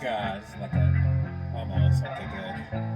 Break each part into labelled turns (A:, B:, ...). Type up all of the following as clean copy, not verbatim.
A: God, it's not that. Almost. Okay, good.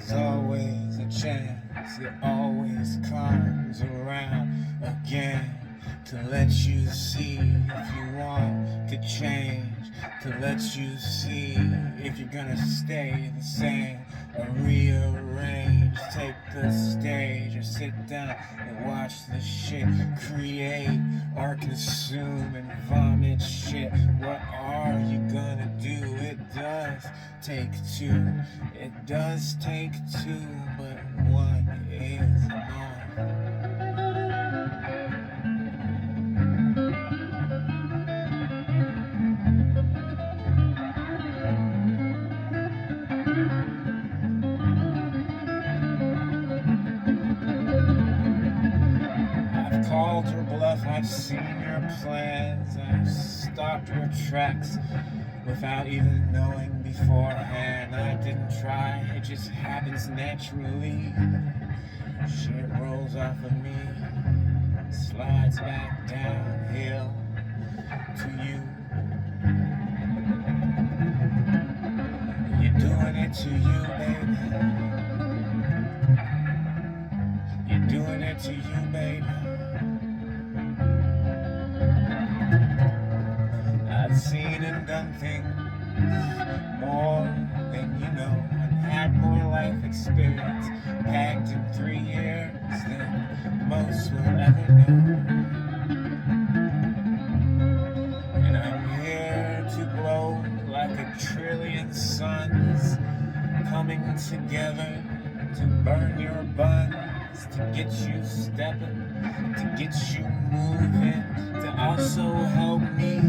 A: There's always a chance, it always comes around again to let you see if you want to change, to let you see if you're gonna stay the same or rearrange. Take the stage or sit down and watch the shit create or consume and vomit shit. What are you gonna do? It does take two, it does take two, but one is enough. I've called your bluff, I've seen your plans, I've stopped your tracks without even knowing beforehand. I didn't try, it just happens naturally. Shit rolls off of me, slides back downhill to you. to you, baby. You're doing it to you, baby. I've seen and done things more than you know, and had more life experience packed in 3 years than most will ever know. And I'm here to glow like a trillion suns coming together to burn your buns, to get you stepping, to get you moving, to also help me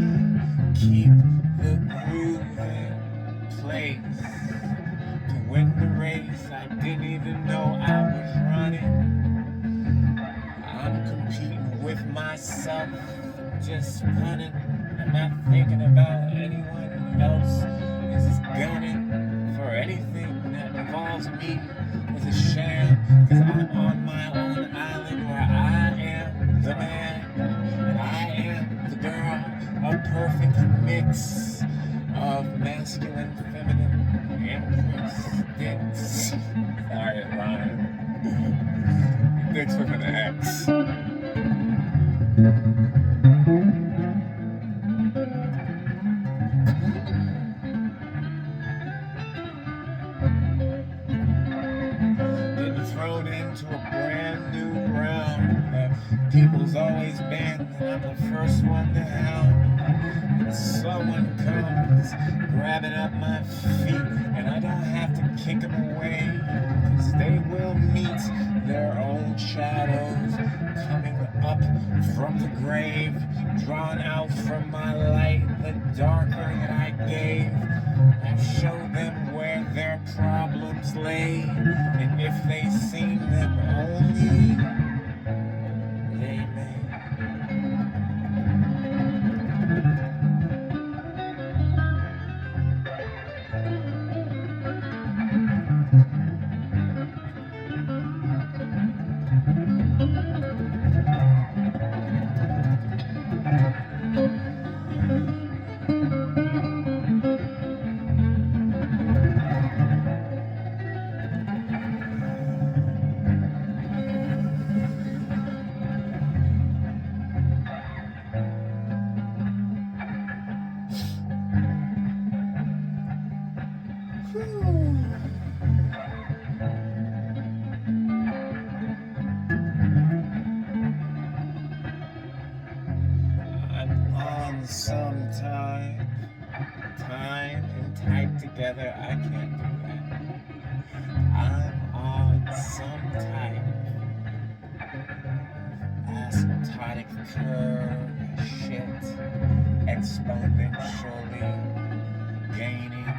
A: keep the groove in place, to win the race I didn't even know I was running. I'm competing with myself, just running. I'm not thinking about anyone else. Is gunning for anything that involves me. It's a sham, cause I'm on my own island where I am the man and I am the girl. A perfect mix of masculine, feminine, empress dicks. Sorry, it rhymed. Dicks with an X. Getting thrown into a brand new round that people's always been, and I'm the first one to hound. And someone comes grabbing up my feet, and I don't have to kick them away, cause they will meet their own shadows coming up from the grave, drawn out from my light, the darker that I gave. I've showed them where their problems lay, and if they seen them only, they may. I'm on some time and tight together. I can't do that. I'm on some type asymptotic curve shit, exponentially gaining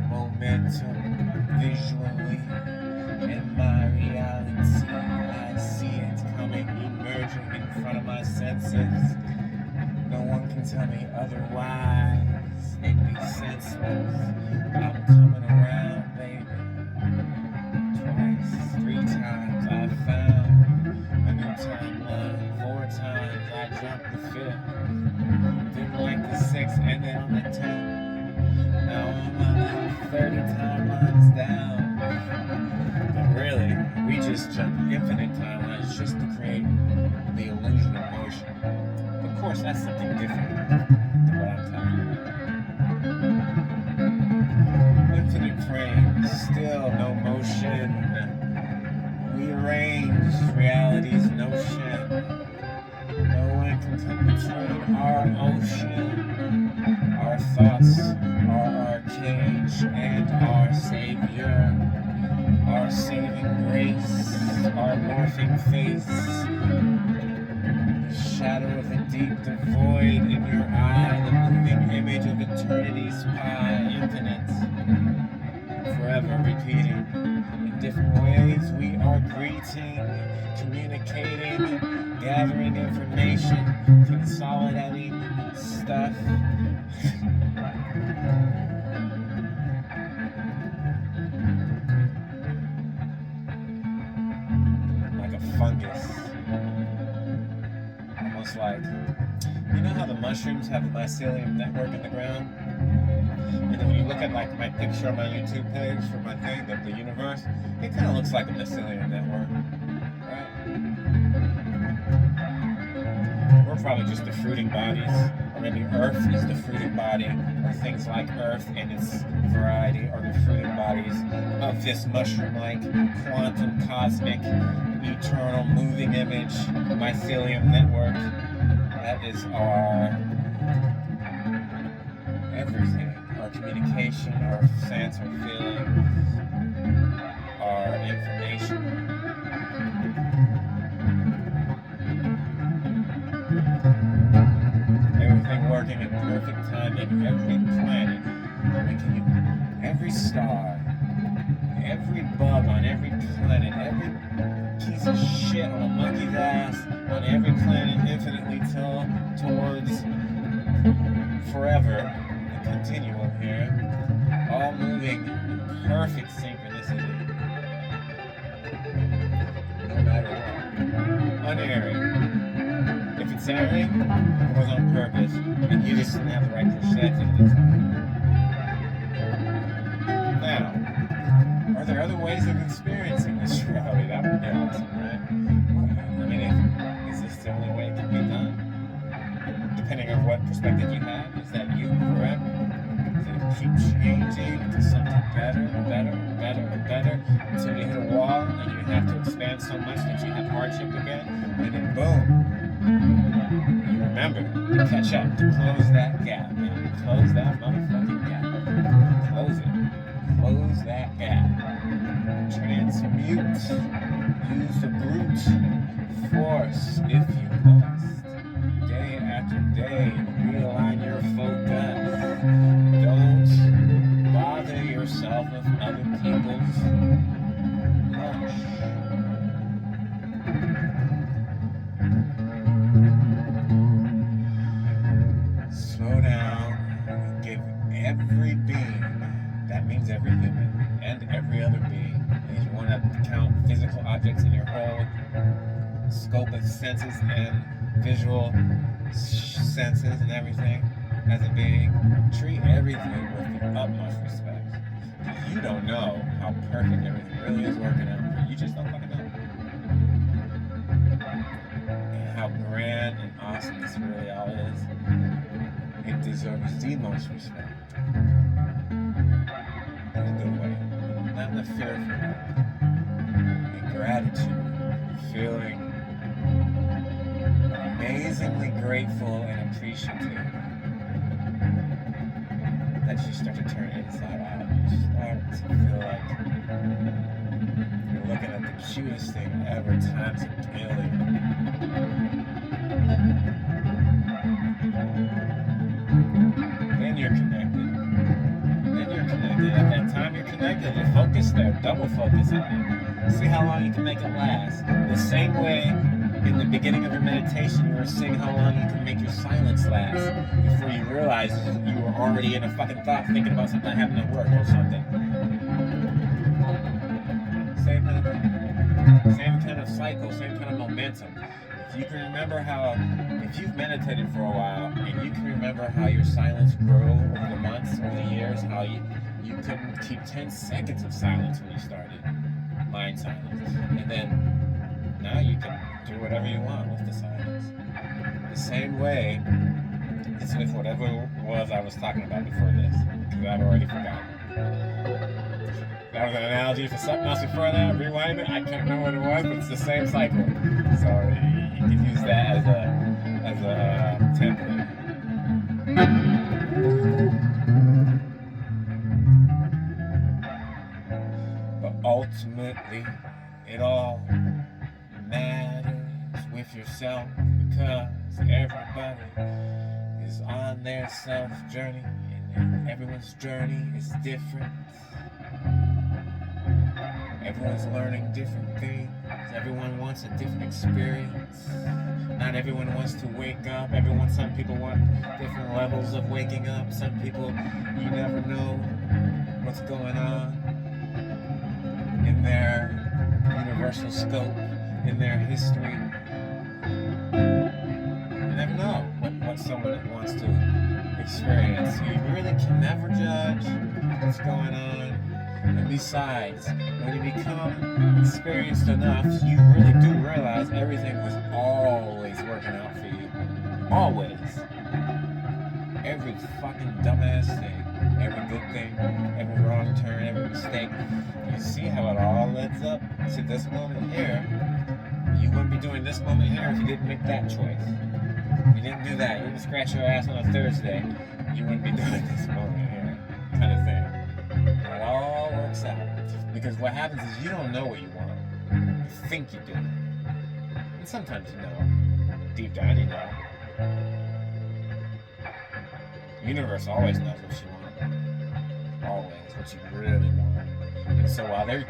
A: momentum visually in my reality. I see it coming, emerging in front of my senses. No one can tell me otherwise. It'd be senseless. I'm coming around, baby. Twice, 3 times I found a new timeline. 4 times I jumped the 5th. Didn't like the 6th, ended on the 10th. Now I'm about 30 timelines down. But really, we just jumped infinite timelines just to create the illusion of motion. Of course, that's something different than what I'm talking about. Infinite frames, still no motion. Rearrange reality's notion. No one can come between our ocean. Our thoughts are our cage and our savior. Our saving grace, our morphing face. The shadow of a deep devoid in your eye, the moving image of eternity's pie, infinite, forever repeating. In different ways we are greeting, communicating, gathering information, consolidating stuff. Like a fungus. Almost like, you know how the mushrooms have the mycelium network in the ground? And then when you look at like my picture on my YouTube page for my thing, the universe, it kind of looks like a mycelium network, right? We're probably just the fruiting bodies, or maybe Earth is the fruiting body, or things like Earth and its variety are the fruiting bodies of this mushroom-like, quantum, cosmic, eternal, moving image, mycelium network. That is our everything, our communication, our sense, our feeling, our information. Everything working in perfect timing, every planet, every star, every bug on every planet, every piece of shit on a monkey's ass on every planet infinitely towards forever, the continuum here, all moving in perfect synchronicity, no matter what, unerring. If it's erring, it was on purpose, and you just didn't have the right perspective at the time. Now, are there other ways of experiencing this reality? That would be awesome, right? I mean, is this the only way it can be done? Depending on what perspective you have, is that you forever? Does it keep changing to something better and better and better and better until you hit a wall and you have to expand so much that you have hardship again, and then boom, you remember to catch up, to close that gap, man. Close that motherfucking gap. Close it. Close that gap. Transmute. Use the brute force if you must. Day after day, realign your focus. Don't bother yourself with other people's mush. Slow down and give every being, that means every human, and every other being, if you want to count physical objects in your whole scope of senses and visual senses and everything as a being, treat everything with the utmost respect. You don't know how perfect everything really is working out. You just don't fucking know. And how grand and awesome this really all is. It deserves the most respect. In a good way. Not in a fearful way. In gratitude. Feeling amazingly grateful and appreciative that you start to turn inside out. You start to feel like you're looking at the cutest thing ever times a billion. Then you're connected. At that time you're connected, you're focused there, double focus on it. See how long you can make it last. The same way in the beginning of your meditation you were seeing how long you can make your silence last before you realized you were already in a fucking thought thinking about something happening at work or something. Same kind of cycle, same kind of momentum. If you can remember if you've meditated for a while and you can remember how your silence grew over the months, over the years, how you couldn't keep 10 seconds of silence when you started, mind silence. And then now you can do whatever you want with the silence. The same way it's with whatever it was I was talking about before this, because I've already forgotten. That was an analogy for something else before that. Rewind it. I can't remember what it was, but it's the same cycle. So you can use that as a template. But ultimately, it all matters with yourself, because everybody is on their self journey, and everyone's journey is different. Everyone's learning different things. Everyone wants a different experience. Not everyone wants to wake up. Some people want different levels of waking up. Some people, you never know what's going on in their universal scope, in their history. You never know what someone wants to experience. So you really can never judge what's going on. And besides, when you become experienced enough, you really do realize everything was always working out for you. Always. Every fucking dumbass thing, every good thing, every wrong turn, every mistake. You see how it all leads up to this moment here. You wouldn't be doing this moment here if you didn't make that choice. If you didn't do that, you didn't scratch your ass on a Thursday, you wouldn't be doing this moment here, kind of thing. It all works out. Because what happens is you don't know what you want. You think you do. And sometimes you know. Deep down you know. The universe always knows what you want. Always. What you really want. And so while they're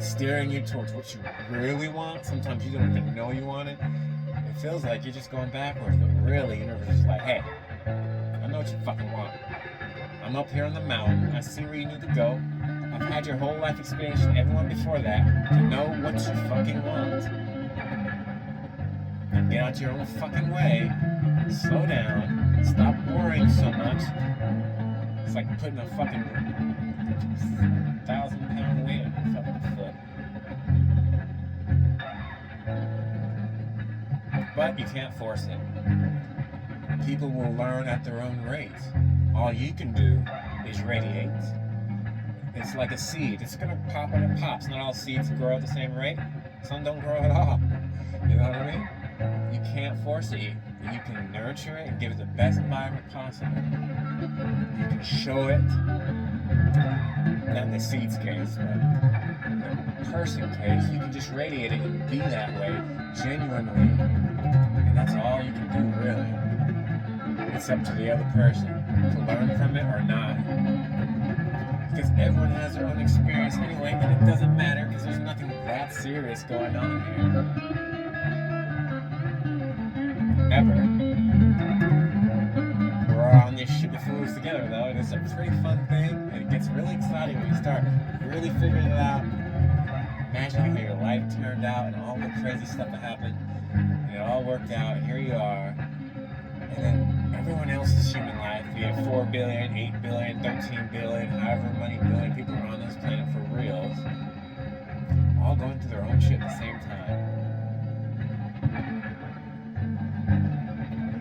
A: steering you towards what you really want, sometimes you don't even know you want it. It feels like you're just going backwards, but really, the universe is like, hey, I know what you fucking want. I'm up here on the mountain. I see where you need to go. I've had your whole life experience and everyone before that to know what you fucking want. And get out your own fucking way. Slow down. Stop worrying so much. It's like putting a fucking 1,000-pound weight on your fucking foot. But you can't force it. People will learn at their own rate. All you can do is radiate. It's like a seed. It's gonna pop when it pops. Not all seeds grow at the same rate. Some don't grow at all. You know what I mean? You can't force it. You can nurture it and give it the best environment possible. You can show it. Not in the seed's case, but in the person case, you can just radiate it and be that way, genuinely. And that's all you can do, really. It's up to the other person to learn from it or not. Because everyone has their own experience anyway, and it doesn't matter because there's nothing that serious going on here. Ever. We're all on this shit with fools together, though, and it's a pretty fun thing, and it gets really exciting when you start really figuring it out. Imagining how your life turned out and all the crazy stuff that happened, and it all worked out, and here you are. And then everyone else's human life, be it 4 billion, 8 billion, 13 billion, however many billion people are on this planet for reals, all going through their own shit at the same time.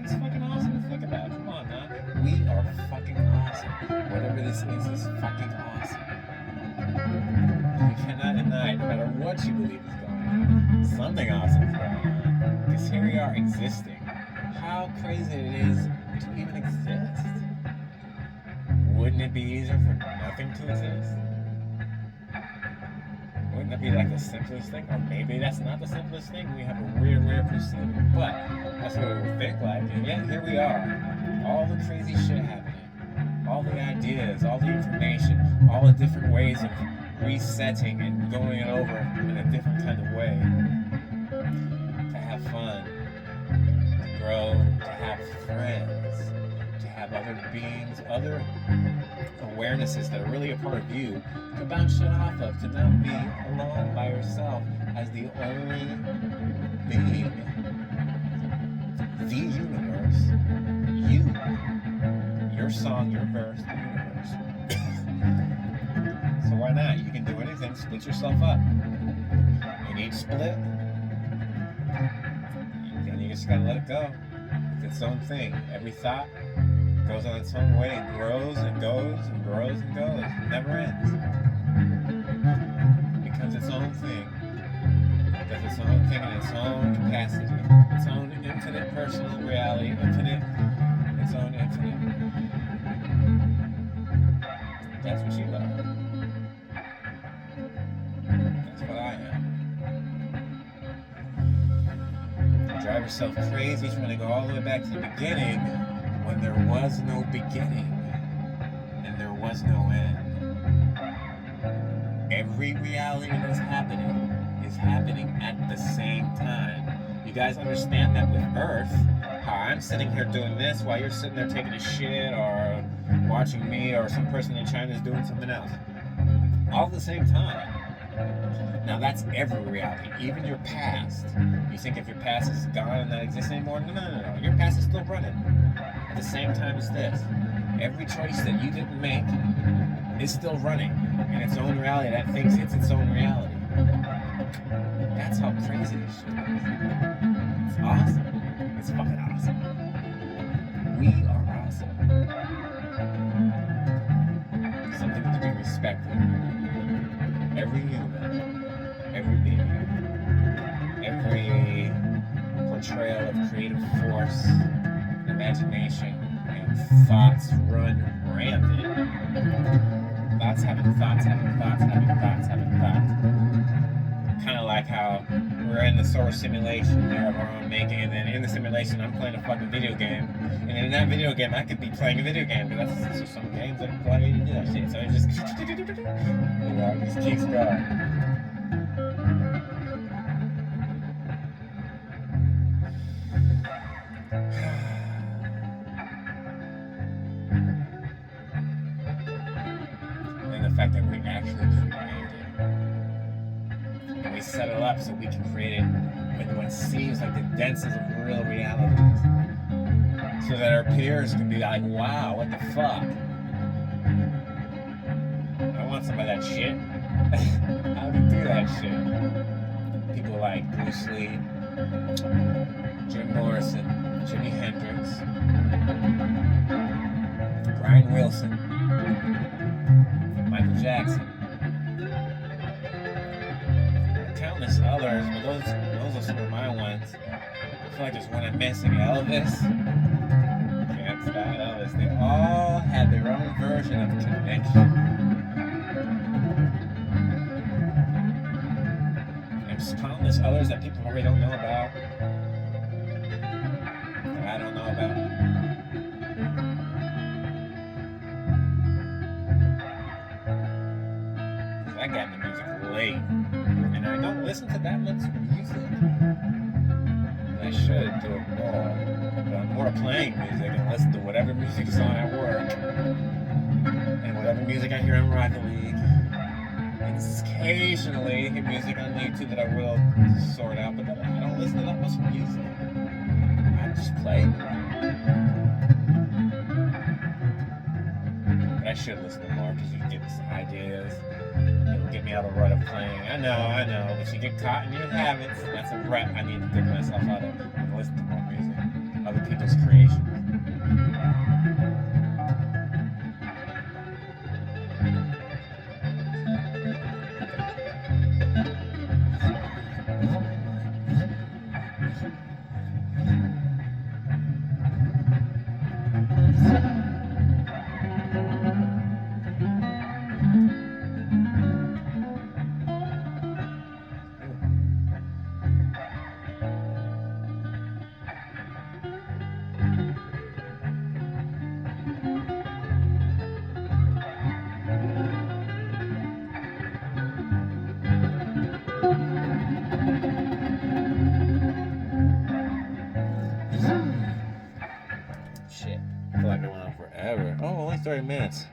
A: It's fucking awesome to think about. Come on, man. We are fucking awesome. Whatever this is fucking awesome. You cannot deny, no matter what you believe is going on, something awesome is going on. Because here we are existing. How crazy it is to even exist. Wouldn't it be easier for nothing to exist? Wouldn't that be like the simplest thing? Or maybe that's not the simplest thing. We have a weird way of perceiving it. But that's what we would think like. And yet here we are. All the crazy shit happening. All the ideas, all the information, all the different ways of resetting and going it over in a different kind of way. To have fun. Grow, to have friends, to have other beings, other awarenesses that are really a part of you to bounce shit off of, to not be alone by yourself as the only being. The universe, you, your song, your verse, the universe. So why not? You can do anything, split yourself up. In each split, you just gotta let it go. It's its own thing. Every thought goes on its own way and grows and goes and grows and goes. It never ends. It becomes its own thing. It does its own thing in its own capacity. Its own infinite personal reality. Its own infinite. That's what you love. That's what I am. Drive yourself crazy trying to go all the way back to the beginning when there was no beginning and there was no end. Every reality that's happening is happening at the same time. You guys understand that with Earth, how I'm sitting here doing this while you're sitting there taking a shit or watching me or some person in China is doing something else. All at the same time. Now that's every reality, even your past. You think if your past is gone and not exists anymore? No. Your past is still running. at the same time as this. Every choice that you didn't make is still running in its own reality that thinks it's its own reality. That's how crazy this shit is. It's awesome. It's fucking awesome. We are awesome. Something to be respected. Every human, every being, every portrayal of creative force, imagination, and thoughts run rampant. Thoughts having thoughts, having thoughts, having thoughts, having thoughts. Kind of like how we're in the sort of simulation there of our own making, and then in the simulation I'm playing a fucking video game, and in that video game I could be playing a video game, but that's just some games that allow you to do that shit, so it just, it just keeps going. And the fact that we actually created it. And we set it up so we can create it with what seems like the densest of real realities. So that our peers can be like, wow, what the fuck? I want some of that shit. How do you do that shit? People like Bruce Lee, Jim Morrison, Jimi Hendrix, Brian Wilson, Michael Jackson, countless others, but those are some of my ones. I feel like there's one I'm missing. Elvis. Can't stop Elvis. They all had their own version of connection. There's countless others that people probably don't know about. That I don't know about. I got into music late, and I don't listen to that much music. I should do it more, but I'm more playing music and listen to whatever music's on at work, and whatever music I hear on Rocket League, and occasionally music on YouTube that I will sort out, but I don't listen to that much music. I just play. But I should listen to more because you get some ideas. It'll get me out of the rut of playing. I know, but you get caught in your habits. That's a rut I need to dig myself out of and listen to more music, other people's creations. Shit, I feel like I went on forever. Oh, only 30 minutes.